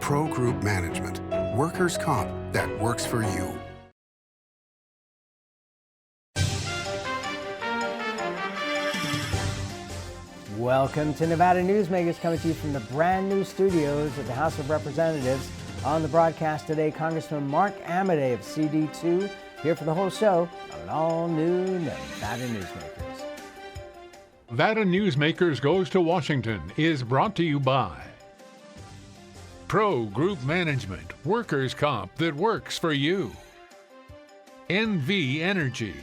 Pro Group Management. Workers' comp that works for you. Welcome to Nevada Newsmakers, coming to you from the brand new studios of the House of Representatives. On the broadcast today, Congressman Mark Amodei of CD2, here for the whole show on an all-new Nevada Newsmakers. Nevada Newsmakers Goes to Washington is brought to you by Pro Group Management, workers' comp that works for you. NV Energy.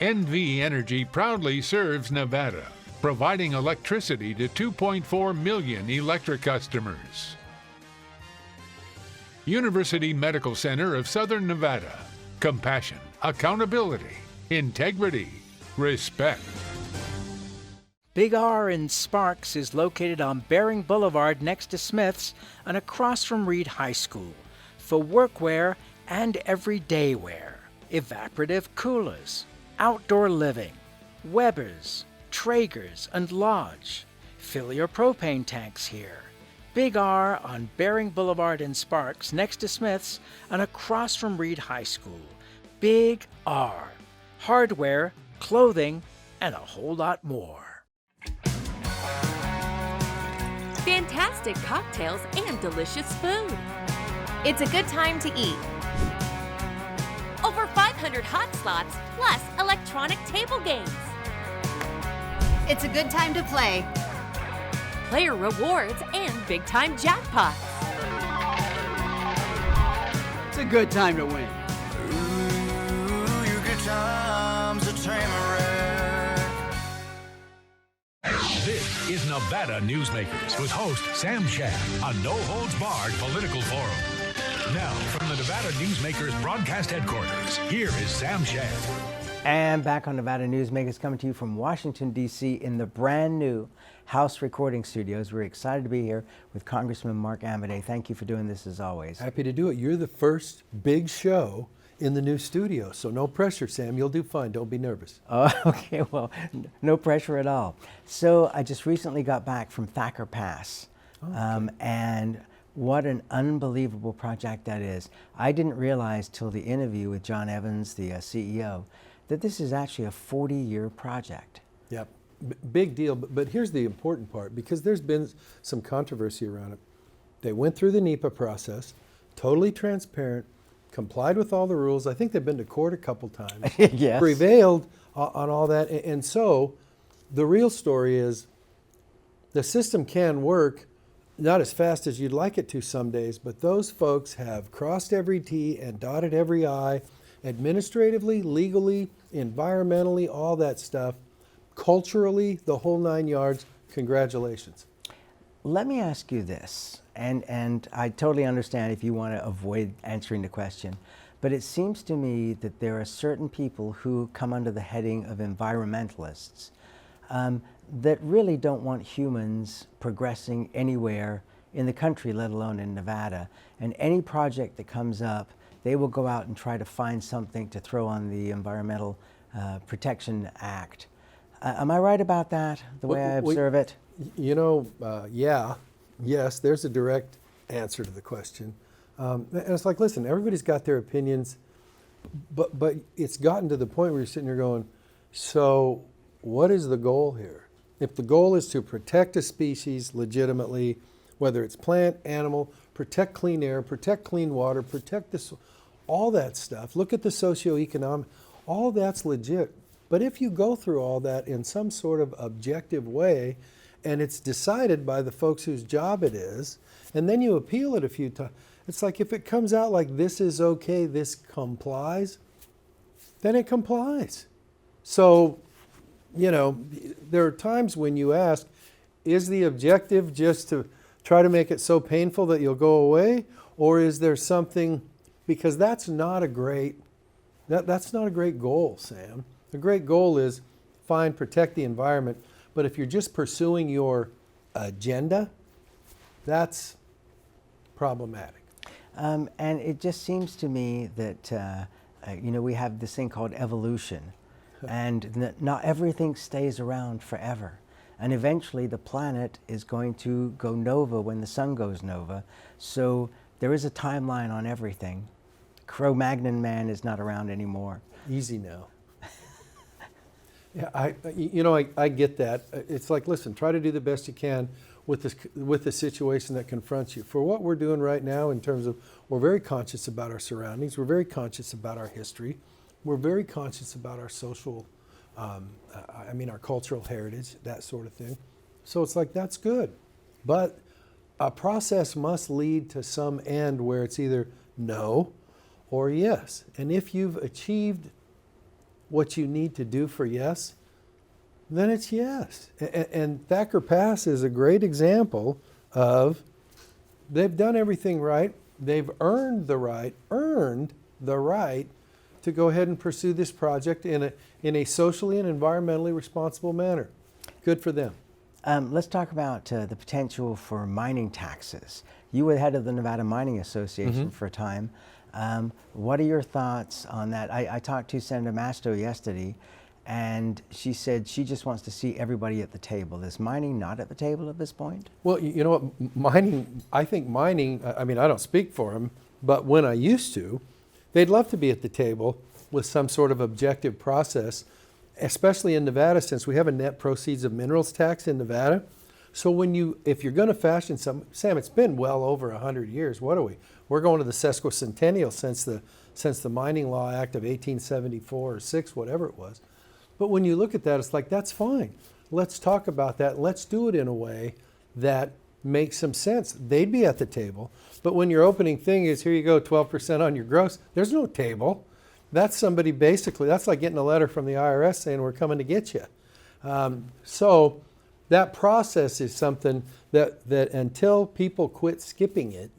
NV Energy proudly serves Nevada, providing electricity to 2.4 million electric customers. University Medical Center of Southern Nevada. Compassion, accountability, integrity, respect. Big R in Sparks is located on Bering Boulevard next to Smith's and across from Reed High School for workwear and everyday wear. Evaporative coolers, outdoor living, Weber's, Traeger's, and Lodge. Fill your propane tanks here. Big R on Bering Boulevard in Sparks next to Smith's and across from Reed High School. Big R. Hardware, clothing, and a whole lot more. Fantastic cocktails and delicious food. It's a good time to eat. Over 500 hot slots, plus electronic table games. It's a good time to play. Player rewards and big-time jackpots. It's a good time to win. Ooh, your good times are tamarack. This is Nevada Newsmakers with host Sam Shad, a no-holds-barred political forum. Now, from the Nevada Newsmakers broadcast headquarters, here is Sam Shad. And back on Nevada Newsmakers, coming to you from Washington, D.C. in the brand new House recording studios. We're excited to be here with Congressman Mark Amodei. Thank you for doing this as always. Happy to do it. You're the first big show in the new studio, so no pressure, Sam. You'll do fine. Don't be nervous. Oh, okay. Well, no pressure at all. So I just recently got back from Thacker Pass, and what an unbelievable project that is. I didn't realize till the interview with John Evans, the CEO, that this is actually a 40-year project. Yep, big deal. But here's the important part, because there's been some controversy around it. They went through the NEPA process, totally transparent, complied with all the rules. I think they've been to court a couple times. Yes. Prevailed on all that. And so the real story is the system can work, not as fast as you'd like it to some days, but those folks have crossed every T and dotted every I, administratively, legally, environmentally, all that stuff, culturally, the whole 9 yards. Congratulations. Let me ask you this, and I totally understand if you want to avoid answering the question, but it seems to me that there are certain people who come under the heading of environmentalists that really don't want humans progressing anywhere in the country, let alone in Nevada. And any project that comes up, they will go out and try to find something to throw on the Environmental Protection Act. Am I right about that, the way I observe it? You know, yes, there's a direct answer to the question. And it's like, listen, everybody's got their opinions, but it's gotten to the point where you're sitting there going, so what is the goal here? If the goal is to protect a species legitimately, whether it's plant, animal, protect clean air, protect clean water, protect this, all that stuff, look at the socioeconomic, all that's legit. But if you go through all that in some sort of objective way, and it's decided by the folks whose job it is, and then you appeal it a few times, it's like if it comes out like this is okay, this complies, then it complies. So, you know, there are times when you ask, is the objective just to try to make it so painful that you'll go away? Or is there something, because that's not a great goal, Sam. The great goal is, fine, protect the environment, but if you're just pursuing your agenda, that's problematic. And it just seems to me that, you know, we have this thing called evolution, and not everything stays around forever. And eventually the planet is going to go nova when the sun goes nova. So There is a timeline on everything. Cro-Magnon man is not around anymore. Easy now. Yeah, I get that. It's like, listen, try to do the best you can with the situation that confronts you. For what we're doing right now in terms of, we're very conscious about our surroundings, we're very conscious about our history, we're very conscious about our social, our cultural heritage, that sort of thing. So it's like, that's good. But a process must lead to some end where it's either no or yes. And if you've achieved what you need to do for yes, then it's yes. And Thacker Pass is a great example of, they've done everything right. They've earned the right to go ahead and pursue this project in a socially and environmentally responsible manner. Good for them. Let's talk about the potential for mining taxes. You were the head of the Nevada Mining Association for a time. What are your thoughts on that? I talked to Senator Masto yesterday, and she said she just wants to see everybody at the table. Is mining not at the table at this point? Well, you know what, I think mining, I don't speak for them, but when I used to, they'd love to be at the table with some sort of objective process, especially in Nevada, since we have a net proceeds of minerals tax in Nevada. So if you're going to fashion some, Sam, it's been well over 100 years. What are we? We're going to the sesquicentennial since the Mining Law Act of 1874 or 6, whatever it was. But when you look at that, it's like, that's fine. Let's talk about that. Let's do it in a way that makes some sense. They'd be at the table. But when your opening thing is, here you go, 12% on your gross, there's no table. That's somebody basically, that's like getting a letter from the IRS saying we're coming to get you. So that process is something that until people quit skipping it,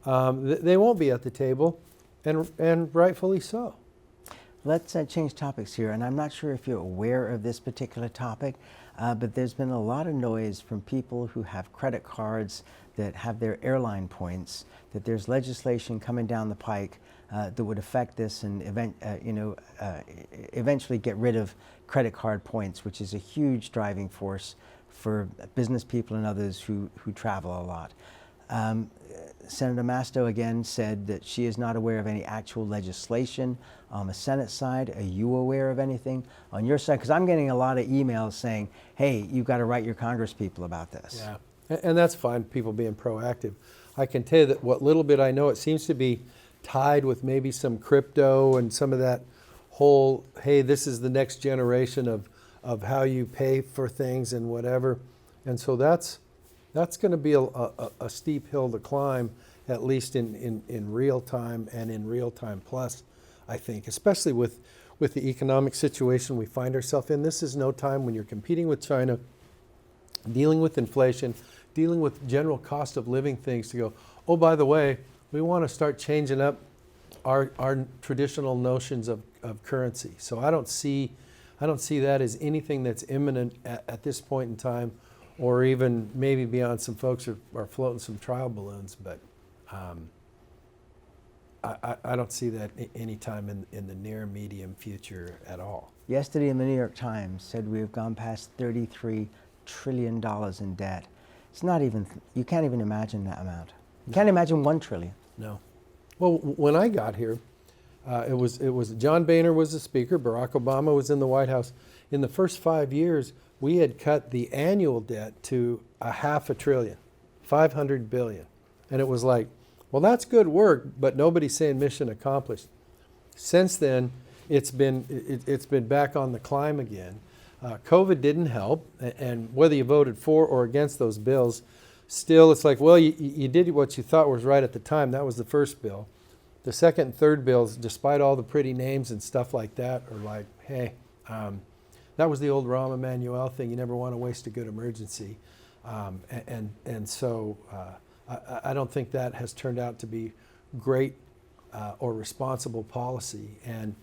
they won't be at the table, and rightfully so. Let's change topics here, and I'm not sure if you're aware of this particular topic, but there's been a lot of noise from people who have credit cards that have their airline points, that there's legislation coming down the pike that would affect this and eventually get rid of credit card points, which is a huge driving force for business people and others who travel a lot. Senator Masto again said that she is not aware of any actual legislation on the Senate side. Are you aware of anything on your side? Because I'm getting a lot of emails saying, hey, you've got to write your congresspeople about this. Yeah, and that's fine, people being proactive. I can tell you that what little bit I know, it seems to be tied with maybe some crypto and some of that whole, hey, this is the next generation of how you pay for things and whatever. And so that's going to be a steep hill to climb, at least in real time and in real time plus, I think, especially with the economic situation we find ourselves in. This is no time when you're competing with China, dealing with inflation, dealing with general cost of living things, to go, oh, by the way, we want to start changing up our traditional notions of currency. So I don't see that as anything that's imminent at this point in time, or even maybe beyond. Some folks are floating some trial balloons, but I don't see that anytime in the near medium future at all. Yesterday in the New York Times said we have gone past $33 trillion in debt. It's not even, you can't even imagine that amount. You can't imagine 1 trillion. No. Well, when I got here, it was John Boehner was the speaker, Barack Obama was in the White House. In the first 5 years, we had cut the annual debt to $500 billion, 500 billion. And it was like, well, that's good work, but nobody's saying mission accomplished. Since then, it's been back on the climb again. COVID didn't help, and whether you voted for or against those bills, still it's like, well, you did what you thought was right at the time. That was the first bill. The second and third bills, despite all the pretty names and stuff like that, are like, hey, that was the old Rahm Emanuel thing. You never want to waste a good emergency. And so I don't think that has turned out to be great or responsible policy. And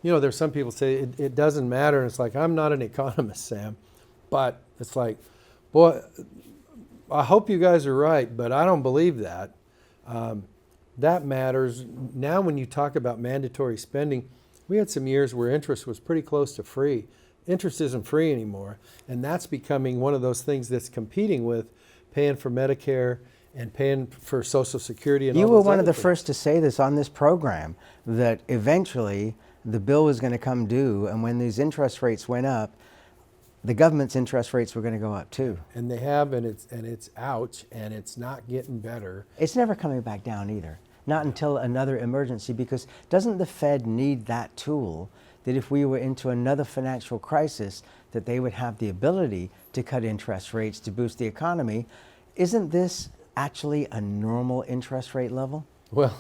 you know, there's some people say it doesn't matter. And it's like, I'm not an economist, Sam, but it's like, boy, I hope you guys are right, but I don't believe that. That matters. Now when you talk about mandatory spending, we had some years where interest was pretty close to free. Interest isn't free anymore, and that's becoming one of those things that's competing with paying for Medicare and paying for Social Security and You all were those one of other the things. first to say this on this program, that eventually the bill was going to come due, and when these interest rates went up, the government's interest rates were going to go up too. And they have, and it's ouch, and it's not getting better. It's never coming back down either, not until another emergency, because doesn't the Fed need that tool, that if we were into another financial crisis, that they would have the ability to cut interest rates to boost the economy? Isn't this actually a normal interest rate level? Well,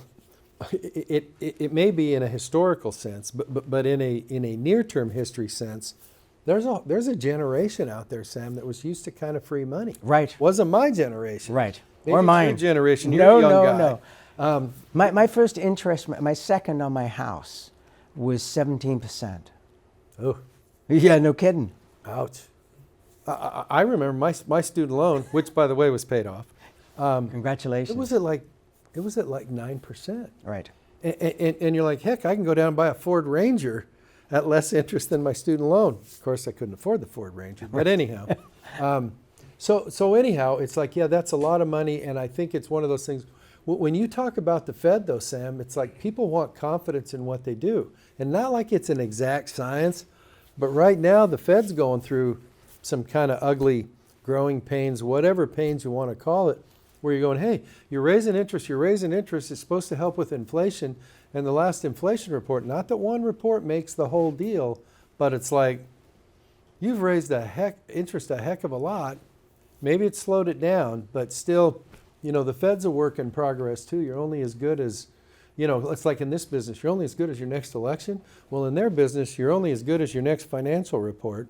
it may be in a historical sense, but in a near-term history sense, there's a generation out there, Sam, that was used to kind of free money. Right. Wasn't my generation. Right. Maybe Or it's mine. Your generation. You're a young guy. No. My first interest, my second on my house was 17%. Oh, Yeah, no kidding. ouch. I remember my student loan, which by the way was paid off. Congratulations. It was at like 9%. Right. And you're like, heck, I can go down and buy a Ford Ranger at less interest than my student loan. Of course, I couldn't afford the Ford Ranger, but anyhow. So anyhow, it's like, yeah, that's a lot of money, and I think it's one of those things. When you talk about the Fed, though, Sam, it's like people want confidence in what they do, and not like it's an exact science, but right now the Fed's going through some kind of ugly growing pains, whatever pains you want to call it, where you're going, hey, you're raising interest, it's supposed to help with inflation. And the last inflation report, not that one report makes the whole deal, but it's like, you've raised interest a heck of a lot. Maybe it slowed it down, but still, the Fed's a work in progress too. You're only as good as, it's like in this business, you're only as good as your next election. Well, in their business, you're only as good as your next financial report.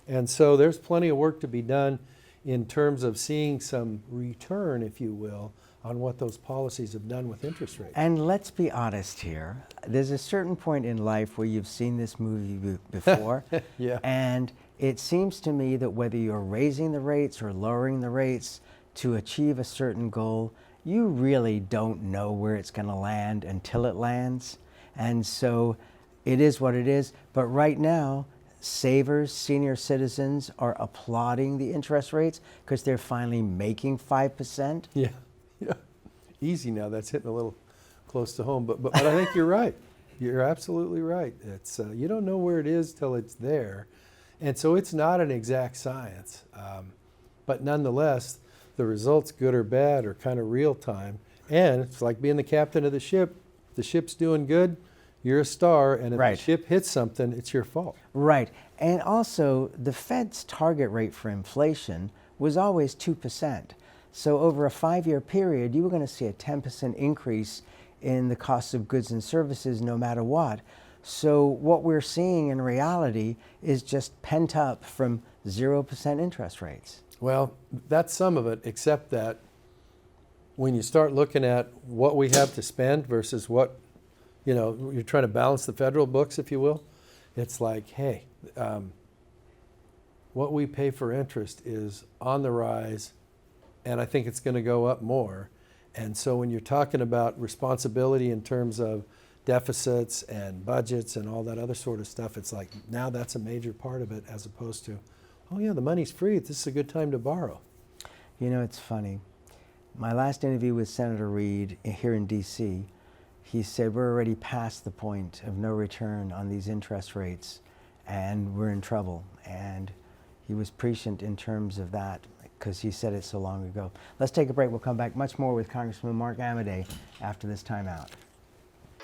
And so there's plenty of work to be done in terms of seeing some return, if you will, on what those policies have done with interest rates. And let's be honest here. There's a certain point in life where you've seen this movie before. Yeah. And it seems to me that whether you're raising the rates or lowering the rates to achieve a certain goal, you really don't know where it's going to land until it lands. And so it is what it is. But right now, savers, senior citizens are applauding the interest rates because they're finally making 5%. Yeah. Easy now. That's hitting a little close to home, but I think you're right. You're absolutely right. It's you don't know where it is till it's there, and so it's not an exact science. But nonetheless, the results, good or bad, are kind of real time. And it's like being the captain of the ship. If the ship's doing good, you're a star, and if Right. the ship hits something, it's your fault. Right. And also, the Fed's target rate for inflation was always 2%. So over a 5-year period, you were going to see a 10% increase in the cost of goods and services no matter what. So what we're seeing in reality is just pent up from 0% interest rates. Well, that's some of it, except that when you start looking at what we have to spend versus what, you're trying to balance the federal books, if you will, it's like, hey, what we pay for interest is on the rise, and I think it's going to go up more. And so when you're talking about responsibility in terms of deficits and budgets and all that other sort of stuff, it's like now that's a major part of it, as opposed to, oh yeah, the money's free, this is a good time to borrow. It's funny. My last interview with Senator Reid here in D.C., he said we're already past the point of no return on these interest rates and we're in trouble. And he was prescient in terms of that because he said it so long ago. Let's take a break. We'll come back much more with Congressman Mark Amodei after this timeout.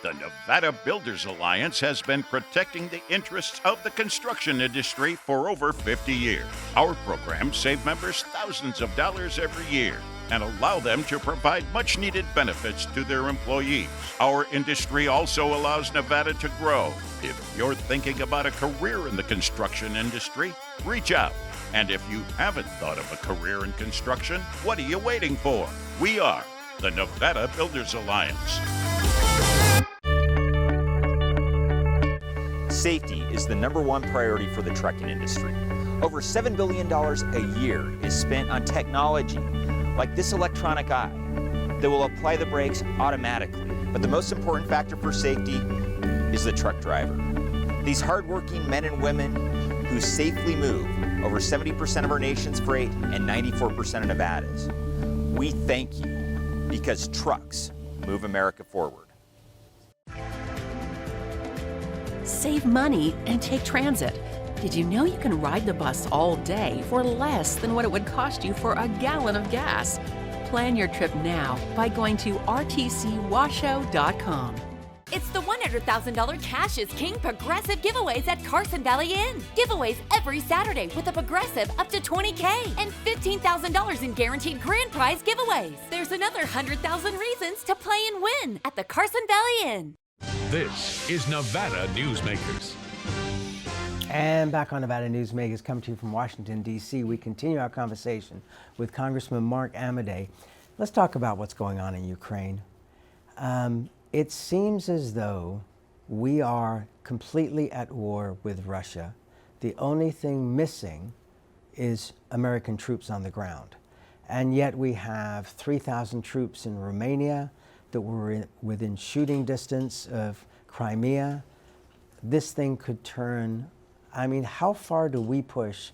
The Nevada Builders Alliance has been protecting the interests of the construction industry for over 50 years. Our programs save members thousands of dollars every year and allow them to provide much-needed benefits to their employees. Our industry also allows Nevada to grow. If you're thinking about a career in the construction industry, reach out. And if you haven't thought of a career in construction, what are you waiting for? We are the Nevada Builders Alliance. Safety is the #1 priority for the trucking industry. Over $7 billion a year is spent on technology like this electronic eye that will apply the brakes automatically. But the most important factor for safety is the truck driver. These hardworking men and women who safely move over 70% of our nation's freight and 94% of Nevada's. We thank you because trucks move America forward. Save money and take transit. Did you know you can ride the bus all day for less than what it would cost you for a gallon of gas? Plan your trip now by going to rtcwashoe.com. It's the $100,000 Cash is King Progressive giveaways at Carson Valley Inn. Giveaways every Saturday with a Progressive up to $20K and $15,000 in guaranteed grand prize giveaways. There's another 100,000 reasons to play and win at the Carson Valley Inn. This is Nevada Newsmakers. And back on Nevada Newsmakers, coming to you from Washington, D.C., we continue our conversation with Congressman Mark Amodei. Let's talk about what's going on in Ukraine. It seems as though we are completely at war with Russia. The only thing missing is American troops on the ground. And yet we have 3,000 troops in Romania that were within shooting distance of Crimea. This thing could turn, I mean, how far do we push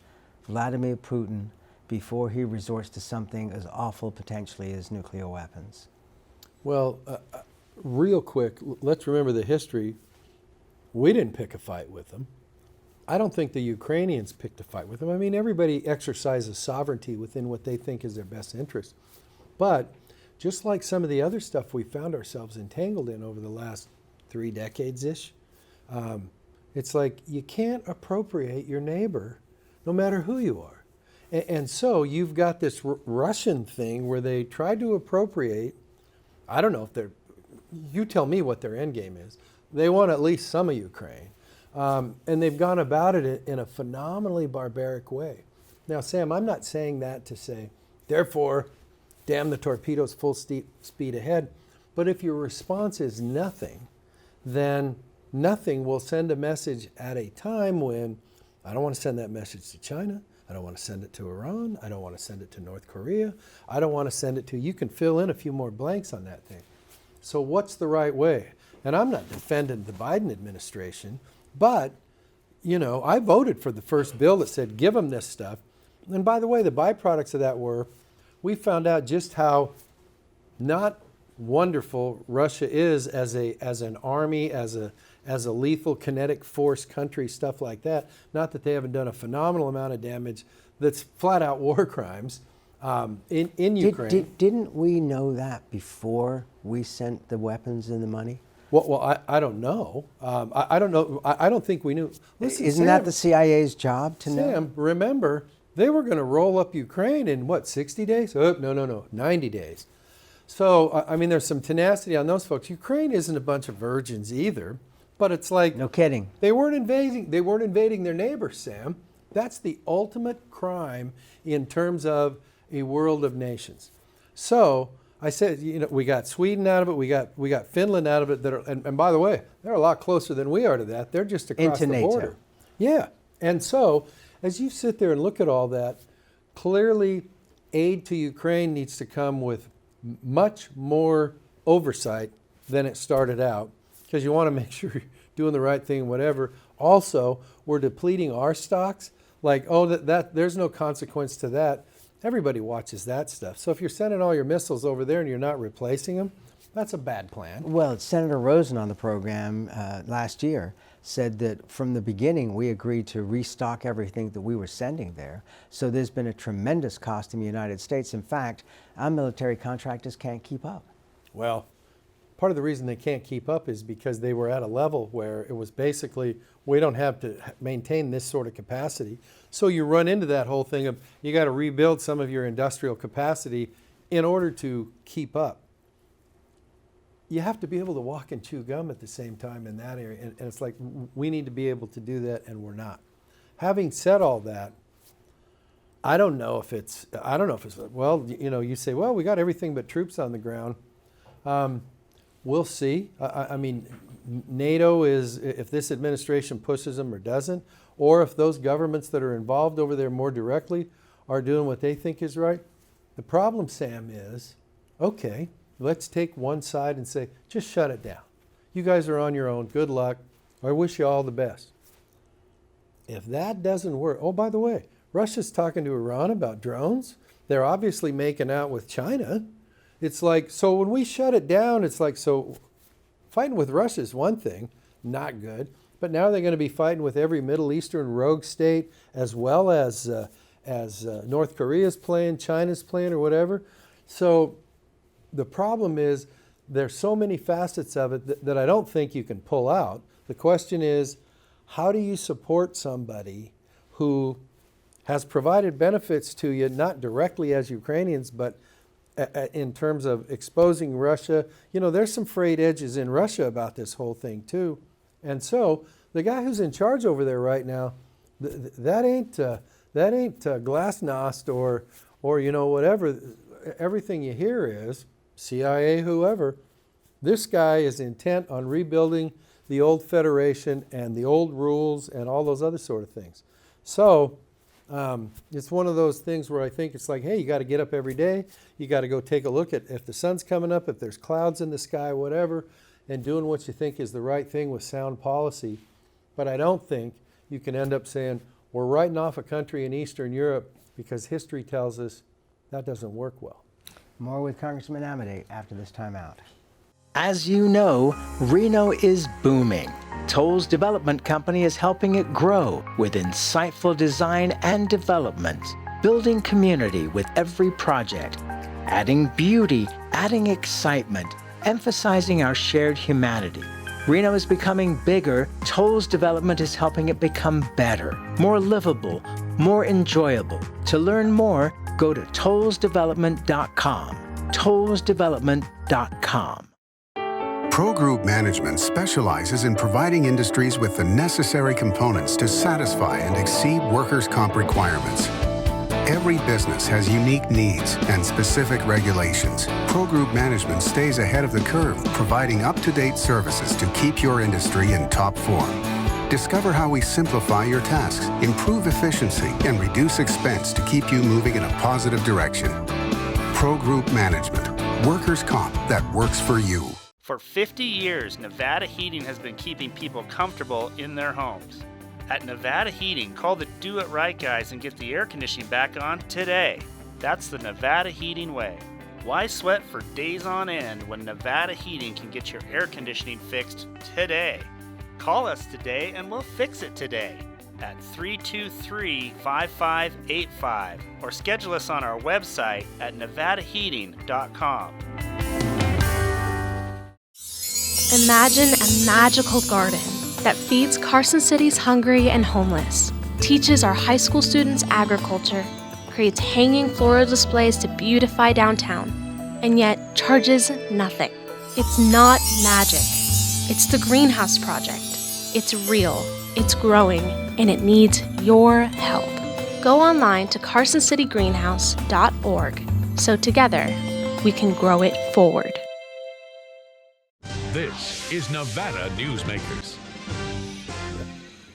Vladimir Putin before he resorts to something as awful potentially as nuclear weapons? Well, real quick, let's remember the history. We didn't pick a fight with them. I don't think the Ukrainians picked a fight with them. I mean, everybody exercises sovereignty within what they think is their best interest. But just like some of the other stuff we found ourselves entangled in over the last 3 decades-ish, it's like you can't appropriate your neighbor no matter who you are. And so you've got this Russian thing where they tried to appropriate, I don't know if they're, you tell me what their end game is. They want at least some of Ukraine. And they've gone about it in a phenomenally barbaric way. Now, Sam, I'm not saying that to say, therefore, damn the torpedoes, full speed ahead. But if your response is nothing, then nothing will send a message at a time when I don't want to send that message to China. I don't want to send it to Iran. I don't want to send it to North Korea. I don't want to send it to, you can fill in a few more blanks on that thing. So what's the right way? And I'm not defending the Biden administration, but, you know, I voted for the first bill that said give them this stuff. And by the way, the byproducts of that were, we found out just how not wonderful Russia is as an army, as a lethal kinetic force country, stuff like that. Not that they haven't done a phenomenal amount of damage that's flat out war crimes in Ukraine. Didn't we know that before we sent the weapons and the money? Well, I don't know. I don't know. I don't think we knew. Listen, Isn't that the CIA's job to know? Sam, remember, they were going to roll up Ukraine in, what, 60 days? Oh, no, 90 days. So, I mean, there's some tenacity on those folks. Ukraine isn't a bunch of virgins either, but it's like... No kidding. They weren't invading their neighbors, Sam. That's the ultimate crime in terms of a world of nations. So, I said, you know, we got Sweden out of it, we got Finland out of it, that are, and by the way, they're a lot closer than we are to that. They're just across the border. Yeah. And so, as you sit there and look at all that, clearly aid to Ukraine needs to come with much more oversight than it started out, because you want to make sure you're doing the right thing, whatever. Also, we're depleting our stocks. Like, oh, that there's no consequence to that. Everybody watches that stuff. So if you're sending all your missiles over there and you're not replacing them, that's a bad plan. Well, Senator Rosen on the program last year said that from the beginning we agreed to restock everything that we were sending there. So there's been a tremendous cost in the United States. In fact, our military contractors can't keep up. Well, part of the reason they can't keep up is because they were at a level where it was basically, we don't have to maintain this sort of capacity. So you run into that whole thing of you got to rebuild some of your industrial capacity in order to keep up. You have to be able to walk and chew gum at the same time in that area. And it's like, we need to be able to do that, and we're not. Having said all that, I don't know if it's, well, you know, you say, well, we got everything but troops on the ground. We'll see. I mean, NATO is, if this administration pushes them or doesn't, or if those governments that are involved over there more directly are doing what they think is right. The problem, Sam, is, okay, let's take one side and say, just shut it down. You guys are on your own. Good luck. I wish you all the best. If that doesn't work, oh, by the way, Russia's talking to Iran about drones. They're obviously making out with China. it's like, so when we shut it down, it's like, so fighting with Russia is one thing, not good. But now they're going to be fighting with every Middle Eastern rogue state, as well as North Korea's playing, China's playing, or whatever. So the problem is there's so many facets of it that I don't think you can pull out. The question is, how do you support somebody who has provided benefits to you, not directly as Ukrainians, but in terms of exposing Russia? You know, there's some frayed edges in Russia about this whole thing too. And so the guy who's in charge over there right now, that ain't Glasnost or you know, whatever. Everything you hear is CIA, whoever. This guy is intent on rebuilding the old federation and the old rules and all those other sort of things. So it's one of those things where I think it's like, hey, you got to get up every day. You got to go take a look at if the sun's coming up, if there's clouds in the sky, whatever, and doing what you think is the right thing with sound policy. But I don't think you can end up saying, we're writing off a country in Eastern Europe because history tells us that doesn't work well. More with Congressman Amodei after this timeout. As you know, Reno is booming. Toll's development company is helping it grow with insightful design and development, building community with every project, adding beauty, adding excitement, emphasizing our shared humanity. Reno is becoming bigger. Toll's development is helping it become better, more livable, more enjoyable. To learn more, go to tollsdevelopment.com. tollsdevelopment.com. Pro Group Management specializes in providing industries with the necessary components to satisfy and exceed workers' comp requirements. Every business has unique needs and specific regulations. Pro Group Management stays ahead of the curve, providing up-to-date services to keep your industry in top form. Discover how we simplify your tasks, improve efficiency, and reduce expense to keep you moving in a positive direction. Pro Group Management. Workers' comp that works for you. For 50 years, Nevada Heating has been keeping people comfortable in their homes. At Nevada Heating, call the do-it-right guys and get the air conditioning back on today. That's the Nevada Heating way. Why sweat for days on end when Nevada Heating can get your air conditioning fixed today? Call us today and we'll fix it today at 323-5585 or schedule us on our website at nevadaheating.com. Imagine a magical garden that feeds Carson City's hungry and homeless, teaches our high school students agriculture, creates hanging floral displays to beautify downtown, and yet charges nothing. It's not magic. It's the Greenhouse Project. It's real, it's growing, and it needs your help. Go online to carsоncitygreenhouse.org so together we can grow it forward. This is Nevada Newsmakers.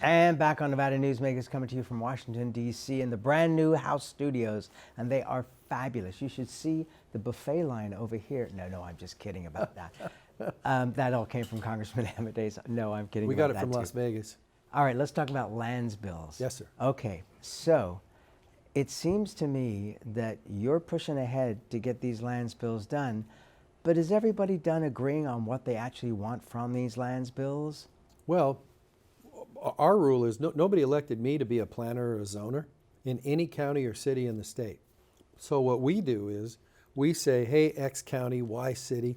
And back on Nevada Newsmakers, coming to you from Washington, D.C. in the brand new House studios, and they are fabulous. You should see the buffet line over here. No, I'm just kidding about that. That all came from Congressman Amodei's. No, I'm kidding. We about got it that from too. Las Vegas. All right, let's talk about lands bills. Yes, sir. Okay, so it seems to me that you're pushing ahead to get these lands bills done, but is everybody done agreeing on what they actually want from these lands bills? Well, our rule is nobody elected me to be a planner or a zoner in any county or city in the state. So what we do is we say, hey, X county, Y city,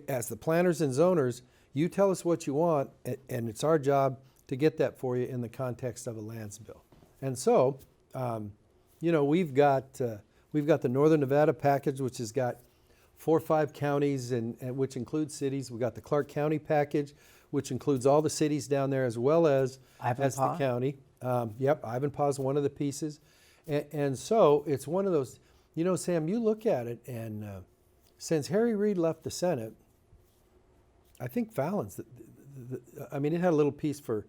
as the planners and zoners, you tell us what you want, and it's our job to get that for you in the context of a lands bill. And so, we've got the Northern Nevada package, which has got 4 or 5 counties, and which includes cities. We've got the Clark County package, which includes all the cities down there as well as the county. Ivanpah is one of the pieces. And so it's one of those, Sam, you look at it, and since Harry Reid left the Senate, I think Fallon's, it had a little piece for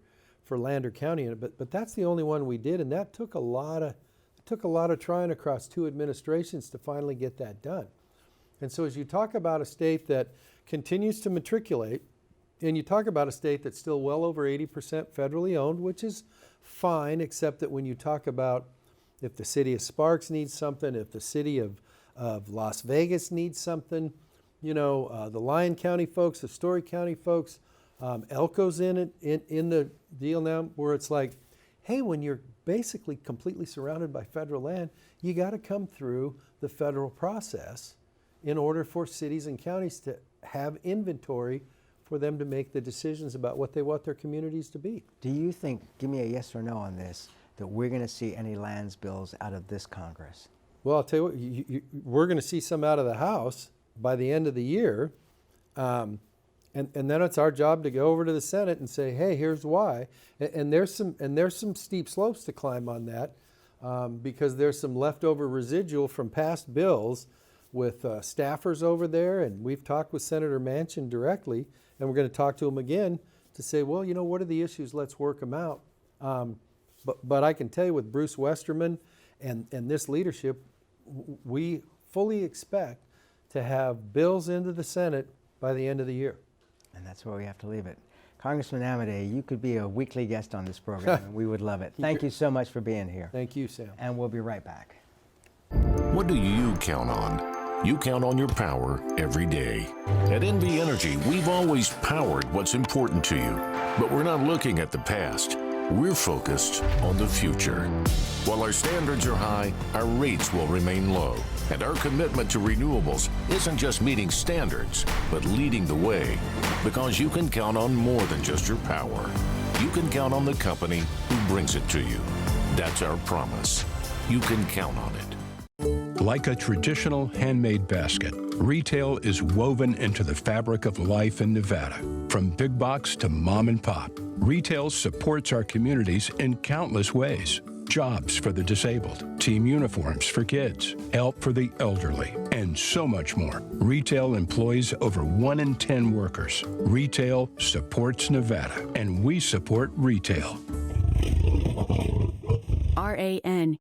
Lander County in it, but that's the only one we did, and that took a lot of trying across 2 administrations to finally get that done. And so as you talk about a state that continues to matriculate, and you talk about a state that's still well over 80% federally owned, which is fine, except that when you talk about if the city of Sparks needs something, if the city of of Las Vegas needs something. You know, the Lyon County folks, the Story County folks, Elko's in it, in the deal now, where it's like, hey, when you're basically completely surrounded by federal land, you got to come through the federal process in order for cities and counties to have inventory for them to make the decisions about what they want their communities to be. Do you think, give me a yes or no on this, that we're going to see any lands bills out of this Congress? Well, I'll tell you what, we're going to see some out of the House by the end of the year. And then it's our job to go over to the Senate and say, hey, here's why. And there's some steep slopes to climb on that because there's some leftover residual from past bills with staffers over there. And we've talked with Senator Manchin directly, and we're going to talk to him again to say, well, you know, what are the issues? Let's work them out. But I can tell you with Bruce Westerman and this leadership, we fully expect to have bills into the Senate by the end of the year. And that's where we have to leave it. Congressman Amodei, you could be a weekly guest on this program, and we would love it. Thank you so much for being here. Thank you, Sam. And we'll be right back. What do you count on? You count on your power every day. At NV Energy, we've always powered what's important to you, but we're not looking at the past. We're focused on the future. While our standards are high, our rates will remain low. And our commitment to renewables isn't just meeting standards, but leading the way. Because you can count on more than just your power. You can count on the company who brings it to you. That's our promise. You can count on it. Like a traditional handmade basket, retail is woven into the fabric of life in Nevada. From big box to mom and pop, retail supports our communities in countless ways. Jobs for the disabled, team uniforms for kids, help for the elderly, and so much more. Retail employs over 1 in 10 workers. Retail supports Nevada, and we support retail. RANNV.org.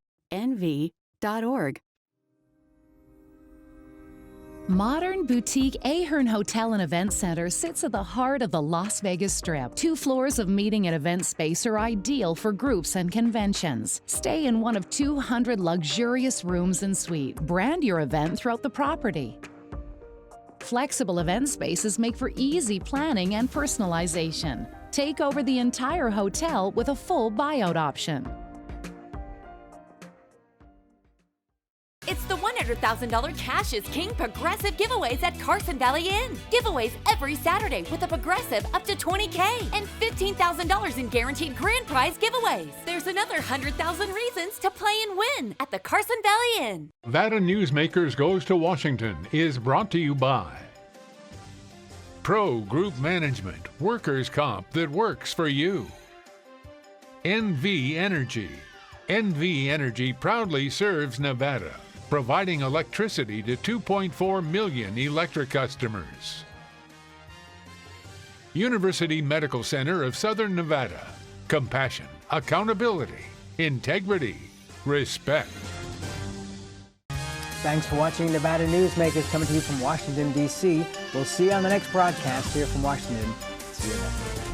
Modern boutique Ahern Hotel and Event Center sits at the heart of the Las Vegas Strip. 2 floors of meeting and event space are ideal for groups and conventions. Stay in one of 200 luxurious rooms and suites. Brand your event throughout the property. Flexible event spaces make for easy planning and personalization. Take over the entire hotel with a full buyout option. It's the $100,000 Cash is King Progressive giveaways at Carson Valley Inn. Giveaways every Saturday with a Progressive up to $20K and $15,000 in guaranteed grand prize giveaways. There's another 100,000 reasons to play and win at the Carson Valley Inn. Nevada Newsmakers Goes to Washington is brought to you by Pro Group Management, workers' comp that works for you. NV Energy. NV Energy proudly serves Nevada, providing electricity to 2.4 million electric customers. University Medical Center of Southern Nevada. Compassion, accountability, integrity, respect. Thanks for watching Nevada Newsmakers, coming to you from Washington, D.C. We'll see you on the next broadcast here from Washington. See you then.